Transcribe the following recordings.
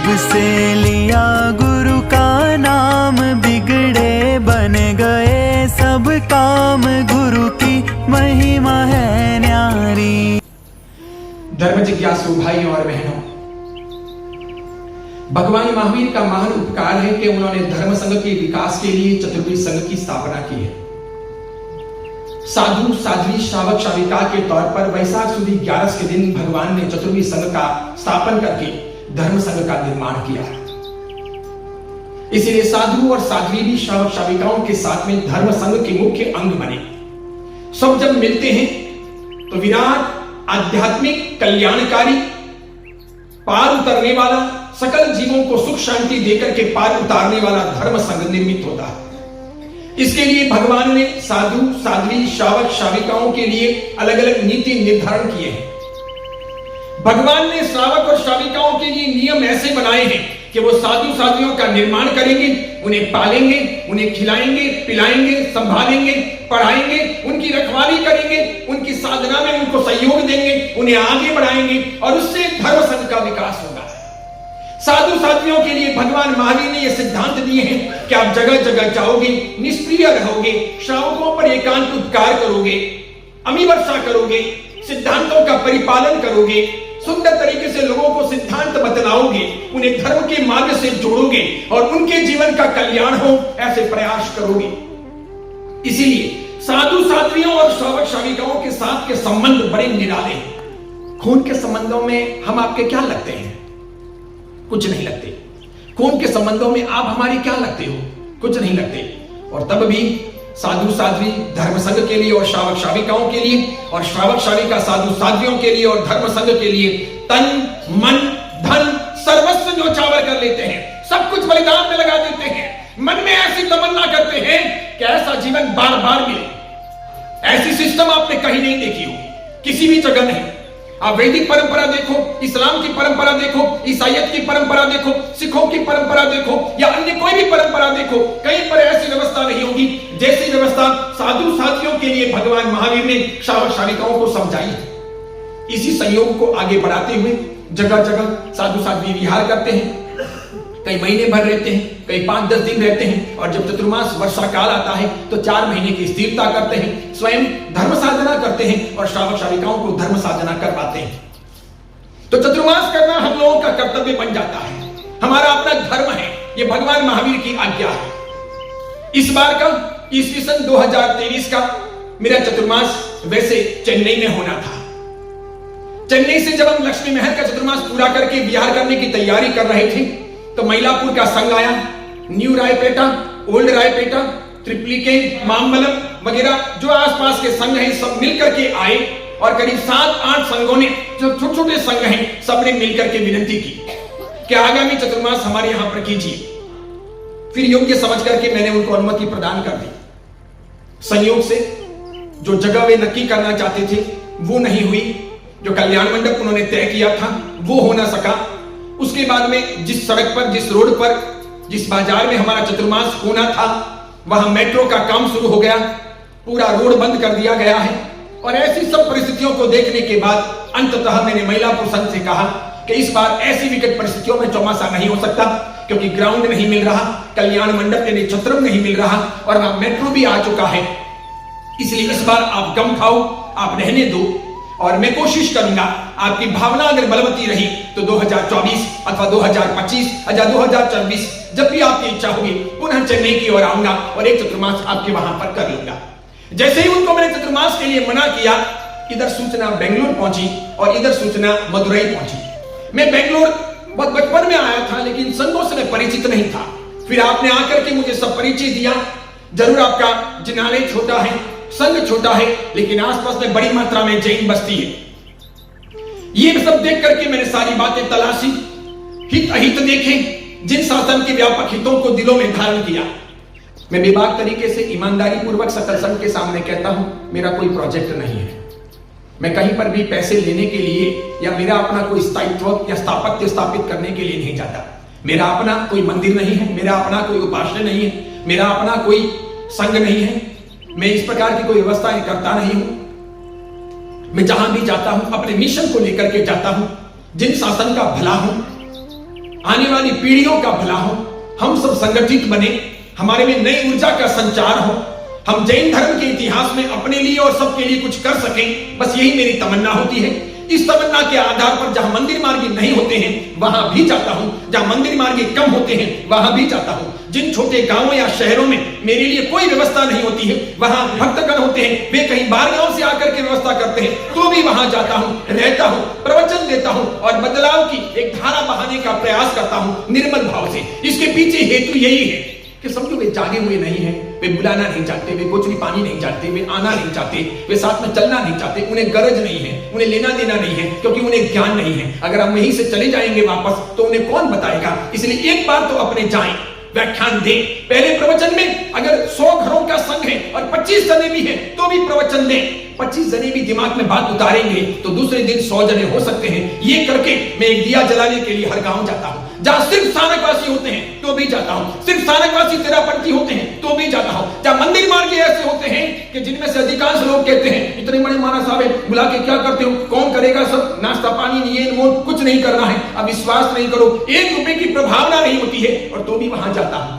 जब से लिया गुरु का नाम, बिगड़े बन गए सब काम, गुरु की महिमा है न्यारी। धर्म जिज्ञासु भाइयों और बहनों, भगवान महावीर का महान उपकार है कि उन्होंने धर्म संघ के विकास के लिए चतुर्वेद संघ की स्थापना की है। साधु साध्वी श्रावक श्राविका के तौर पर वैशाख सुदी 11 के दिन भगवान ने चतुर्वेद संघ का स्थापन करके धर्म संघ का निर्माण किया। इसीलिए साधु और साध्वी भी श्रावक श्राविकाओं के साथ में धर्म संघ के मुख्य अंग बने। सब जब मिलते हैं तो विराट आध्यात्मिक कल्याणकारी, पार उतरने वाला, सकल जीवों को सुख शांति देकर के पार उतारने वाला धर्म संघ निर्मित होता है। इसके लिए भगवान ने साधु साध्वी श्रावक श्राविकाओं के लिए अलग अलग नीति निर्धारण किए हैं। भगवान ने श्रावक और श्राविकाओं के लिए नियम ऐसे बनाए हैं कि वो साधु साध्वियों का निर्माण करेंगे, उन्हें पालेंगे, उन्हें खिलाएंगे, पिलाएंगे, संभालेंगे, पढ़ाएंगे, उनकी रखवाली करेंगे, उनकी साधना में उनको सहयोग देंगे, उन्हें आगे बढ़ाएंगे और उससे धर्म संघ का विकास होगा। साधु साध्वियों के लिए भगवान महावीर ने यह सिद्धांत दिए हैं कि आप जगह जगह जाओगे, निष्क्रिय रहोगे, श्रावकों पर एकांत उपकार करोगे, अमी वर्षा करोगे, सिद्धांतों का परिपालन करोगे, सुंदर तरीके से लोगों को सिद्धांत बतलाओगे, उन्हें धर्म के मार्ग से जोड़ोगे और उनके जीवन का कल्याण हो, ऐसे प्रयास करोगे। इसीलिए साधु साध्वियों और श्रावक श्राविकाओं के साथ के संबंध बड़े निराले हैं। खून के संबंधों में हम आपके क्या लगते हैं? कुछ नहीं लगते। खून के संबंधों में आप हमारी क्या लगते हो? कुछ नहीं लगते। और तब भी साधु साध्वी धर्म संघ के लिए और श्रावक श्राविकाओं के लिए, और श्रावक श्राविका साधु साध्वियों के लिए और धर्म संघ के लिए तन मन धन सर्वस्व न्योछावर कर लेते हैं, सब कुछ बलिदान में लगा देते हैं। मन में ऐसी तमन्ना करते हैं कि ऐसा जीवन बार बार मिले। ऐसी सिस्टम आपने कहीं नहीं देखी होगी, किसी भी जगह नहीं। आप वैदिक परंपरा देखो, इस्लाम की परंपरा देखो, ईसाईयत की परंपरा देखो, सिखों की परंपरा देखो या अन्य कोई भी परंपरा देखो, कहीं पर ऐसी व्यवस्था नहीं होगी जैसी व्यवस्था साधु साथियों के लिए भगवान महावीर ने श्रावक श्राविकाओं को समझाई है। इसी संयोग को आगे बढ़ाते हुए जगह जगह साधु साध्वी विहार करते हैं, कई महीने भर रहते हैं, कई 5-10 दिन रहते हैं, और जब चतुर्मास वर्षा काल आता है तो 4 महीने की स्थिरता करते हैं, स्वयं धर्म साधना करते हैं और श्रावक श्राविकाओं को धर्म साधना करवाते हैं। तो चतुर्मास करना हम लोगों का कर्तव्य बन जाता है, हमारा अपना धर्म है, ये भगवान महावीर की आज्ञा है। इस बार का ईस्वी सन 2023 का मेरा चतुर्मास वैसे चेन्नई में होना था। चेन्नई से जब हम लक्ष्मी महल का चतुर्मास पूरा करके विहार करने की तैयारी कर रहे थे तो मईलापुर का संघ आया, न्यू रायपेटा, ओल्ड रायपेटा, ट्रिप्लिकेट, मामबलम वगैरह जो आसपास के संघ हैं सब मिलकर के आए और करीब 7-8 संघों ने, जो छोटे छोटे संघ हैं, सबने मिलकर के विनती की कि आगामी चतुर्मास हमारे यहां पर कीजिए। फिर योग्य समझ करके मैंने उनको अनुमति प्रदान कर दी। संयोग से जो जगह वे नक्की करना चाहते थे वो नहीं हुई, जो कल्याण मंडप उन्होंने तय किया था वो हो ना सका। उसके बाद में जिस सड़क पर, जिस रोड पर, जिस बाजार में हमारा चतुर्मास होना था वहां मेट्रो का काम शुरू हो गया, पूरा रोड बंद कर दिया गया है। और ऐसी सब परिस्थितियों को देखने के बाद अंततः मैंने मईलापुर संघ से कहा कि इस बार ऐसी विकट परिस्थितियों में चौमासा नहीं हो सकता, क्योंकि ग्राउंड नहीं मिल रहा, कल्याण मंडप यानी छत्रम नहीं मिल रहा और वहां मेट्रो भी आ चुका है। इसलिए इस बार आप गम खाओ, आप रहने दो, और मैं कोशिश करूंगा आपकी भावना अगर बलवती रही तो 2024 अथवा 2025 या 2024 जब भी आपकी इच्छा होगी पुनः चेन्नई की ओर आऊंगा और एक चतुर्मास आपके वहां पर कर लूंगा। जैसे ही उनको मैंने चतुर्मास के लिए मना किया, इधर सूचना बेंगलोर पहुंची और इधर सूचना मदुरई पहुंची। मैं बेंगलोर बहुत बचपन में आया था, लेकिन संघों से मैं परिचित नहीं था। फिर आपने आकर के मुझे सब परिचय दिया। जरूर आपका जिनालय छोटा है, संघ छोटा है, लेकिन आसपास में बड़ी मात्रा में जैन बस्ती है। ये सब देख करके मैंने सारी बातें तलाशी, हित अहित देखे, जिन शासन के व्यापक हितों को दिलों में धारण किया। मैं बेबाक तरीके से ईमानदारी पूर्वक सकल संघ के सामने कहता हूं, मेरा कोई प्रोजेक्ट नहीं है। मैं कहीं पर भी पैसे लेने के लिए या मेरा अपना कोई स्थायित्व या स्थापत्य स्थापित करने के लिए नहीं जाता। मेरा अपना कोई मंदिर नहीं है, मेरा अपना कोई उपासना नहीं है, मेरा अपना कोई संघ नहीं है। मैं इस प्रकार की कोई व्यवस्थाएं करता नहीं हूं। मैं जहां भी जाता हूं अपने मिशन को लेकर के जाता हूं, जिन शासन का भला हूं। आने वाली पीढ़ियों का भला हो, हम सब संगठित बने, हमारे में नई ऊर्जा का संचार हो, हम जैन धर्म के इतिहास में अपने लिए और सबके लिए कुछ कर सकें, बस यही मेरी तमन्ना होती है। इस तमन्ना के आधार पर जहां मंदिर मार्गी नहीं होते हैं वहां भी जाता हूं, जहां मंदिर मार्गी कम होते हैं वहां भी जाता हूं। जिन छोटे गांवों या शहरों में मेरे लिए कोई व्यवस्था नहीं होती है, वहां भक्तगण होते हैं, वे कहीं बाहर गांव से आकर के व्यवस्था करते हैं, तो भी वहां जाता हूं, रहता हूं, प्रवचन देता हूं और बदलाव की एक धारा बहाने का प्रयास करता हूं निर्मल भाव से। इसके पीछे हेतु यही है कि समझो वे जागे हुए नहीं हैं, वे बुलाना नहीं चाहते, वे कोचली पानी नहीं चाहते, वे आना नहीं चाहते, वे साथ में चलना नहीं चाहते, उन्हें गरज नहीं है, उन्हें लेना देना नहीं है, क्योंकि उन्हें ज्ञान नहीं है। अगर हम यहीं से चले जाएंगे वापस तो उन्हें कौन बताएगा? इसलिए एक बार तो अपने जाएं, व्याख्यान दें। पहले प्रवचन में अगर 100 घरों का संघ है और 25 जने भी हैं तो भी प्रवचन दें। 25 जने भी दिमाग में बात उतारेंगे तो दूसरे दिन 100 जने हो सकते हैं। ये करके मैं एक दिया जलाने के लिए हर गांव जाता हूं, जहां सिर्फ स्थानकवासी होते हैं तो भी जाता हूं, सिर्फ स्थानकवासी तेरापंथी होते हैं तो भी जाता हूं, जहां मंदिर मार्गी ऐसे होते हैं कि जिनमें से अधिकांश लोग कहते हैं इतने बड़े महाराज साहब बुला के क्या करते हो, कौन करेगा, सब नाश्ता पानी नहीं है, वो कुछ नहीं करना है, अब विश्वास नहीं करो, 1 रुपए की प्रभावना नहीं होती है और तो भी वहां जाता हूं।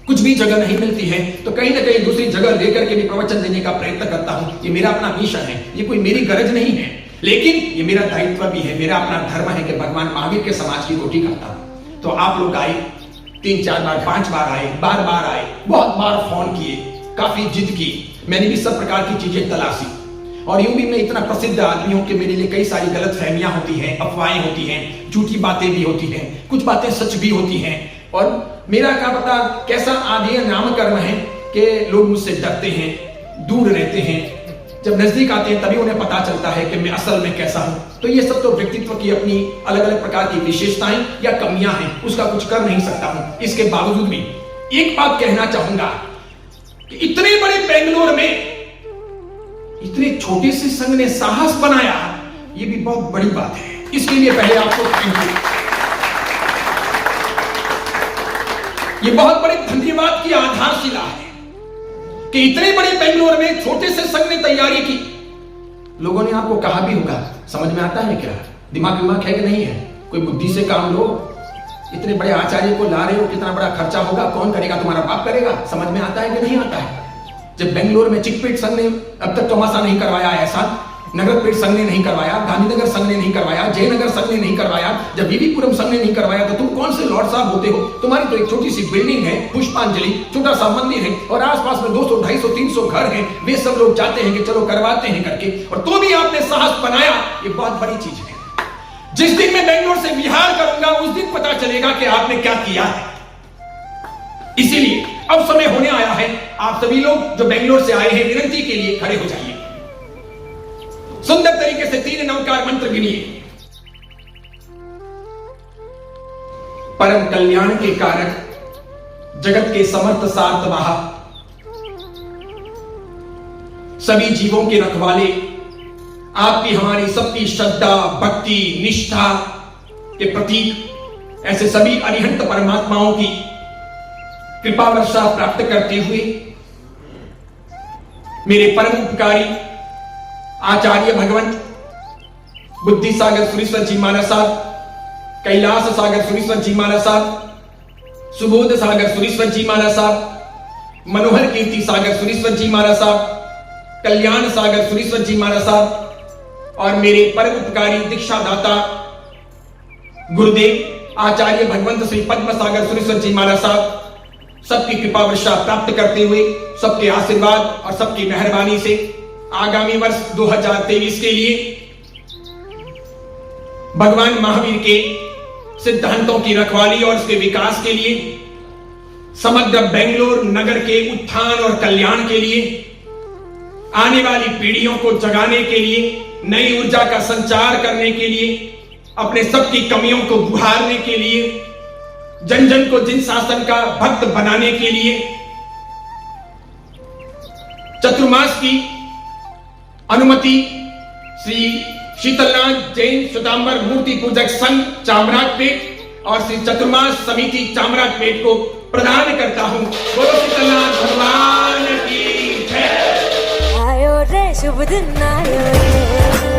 कुछ भी जगह नहीं मिलती है तो कहीं ना कहीं दूसरी जगह लेकर के भी प्रवचन देने का प्रयत्न करता हूं। ये मेरा अपना मिशन है, ये कोई मेरी गरज नहीं है, लेकिन ये मेरा दायित्व भी है, मेरा अपना धर्म है कि भगवान महावीर के समाज की रोटी खाता हूं। तो आप लोग आए, 3-4 बार 5 बार आए, बार आए, बहुत बार फोन किए, काफी जिद की, मैंने भी सब प्रकार की चीजें तलाशी। और यूं भी मैं इतना प्रसिद्ध आदमी हूं कि मेरे लिए कई सारी गलत फहमियां होती हैं, अफवाहें होती हैं, झूठी बातें भी होती हैं, कुछ बातें सच भी होती हैं। और मेरा क्या पता कैसा आदि नामकर्म है कि लोग मुझसे डरते हैं, दूर रहते हैं, जब नजदीक आते हैं तभी उन्हें पता चलता है कि मैं असल में कैसा हूं। तो ये सब तो व्यक्तित्व की अपनी अलग अलग प्रकार की विशेषताएं या कमियां हैं, उसका कुछ कर नहीं सकता हूं। इसके बावजूद भी एक बात कहना चाहूंगा कि इतने बड़े बेंगलोर में इतने छोटे से संघ ने साहस बनाया, ये भी बहुत बड़ी बात है। इसके लिए पहले आपको थैंक यू। ये बहुत बड़े धन्यवाद की आधारशिला है कि इतने बड़े बेंगलोर में छोटे से संघ ने तैयारी की। लोगों ने आपको कहा भी होगा, समझ में आता है क्या, दिमाग है कि नहीं है, कोई बुद्धि से काम लो, इतने बड़े आचार्य को ला रहे हो, कितना बड़ा खर्चा होगा, कौन करेगा, तुम्हारा बाप करेगा, समझ में आता है कि नहीं आता है। जब बेंगलोर में चिकपेट संघ ने अब तक तमाशा नहीं करवाया, ऐसा नगरपेट संघ ने नहीं करवाया, गांधीनगर संघ ने नहीं करवाया, जयनगर संघ ने नहीं करवाया, जब बीबीपुरम संघ ने नहीं करवाया, तो तुम कौन से लॉर्ड साहब होते हो? तुम्हारी तो एक छोटी सी बिल्डिंग है, पुष्पांजलि, छोटा सा मंदिर है और आसपास में 200, 250, 300 घर हैं, वे सब लोग चाहते हैं कि चलो करवाते हैं करके, और तो भी आपने साहस बनाया, ये बहुत बड़ी चीज है। जिस दिन मैं बेंगलोर से बिहार करूंगा उस दिन पता चलेगा कि आपने क्या किया है। इसीलिए अब समय होने आया है, आप सभी लोग जो बेंगलोर से आए हैं विनती के लिए खड़े हो जाइए, सुंदर तरीके से 3 नवकार मंत्र गिनिए। परम कल्याण के कारक, जगत के समर्थ सार्थवाह, सभी जीवों के रखवाले, आपकी हमारी सबकी श्रद्धा भक्ति निष्ठा के प्रतीक ऐसे सभी अरिहंत परमात्माओं की कृपा वर्षा प्राप्त करते हुए मेरे परम उपकारी आचार्य भगवंत बुद्धि सागर सुरेश्वर जी महाराज साहब, कैलाश सागर सुरेश्वर जी महाराज साहब, सुबोध सागर सुरेश्वर जी महाराज साहब, मनोहर कीर्ति सागर सुरेश्वर जी महाराज साहब, कल्याण सागर सुरेश्वर जी महाराज साहब और मेरे परम उपकारी दीक्षा दाता गुरुदेव आचार्य भगवंत श्री पद्म सागर सुरेश्वर जी महाराज साहब, सबकी कृपा वर्षा प्राप्त करते हुए, सबके आशीर्वाद और सबकी मेहरबानी से आगामी वर्ष 2023 के लिए भगवान महावीर के सिद्धांतों की रखवाली और उसके विकास के लिए, समग्र बेंगलोर नगर के उत्थान और कल्याण के लिए, आने वाली पीढ़ियों को जगाने के लिए, नई ऊर्जा का संचार करने के लिए, अपने सबकी कमियों को गुहारने के लिए, जन जन को जिन शासन का भक्त बनाने के लिए, चतुर्मास की अनुमति श्री शीतलनाथ जैन श्वेतांबर मूर्ति पूजक संघ चामराजपेट और श्री चतुर्मास समिति चामराजपेट को प्रदान करता हूं। बोलो शीतलनाथ भगवान की जय। आयो रे शुभ दिन आयो रे।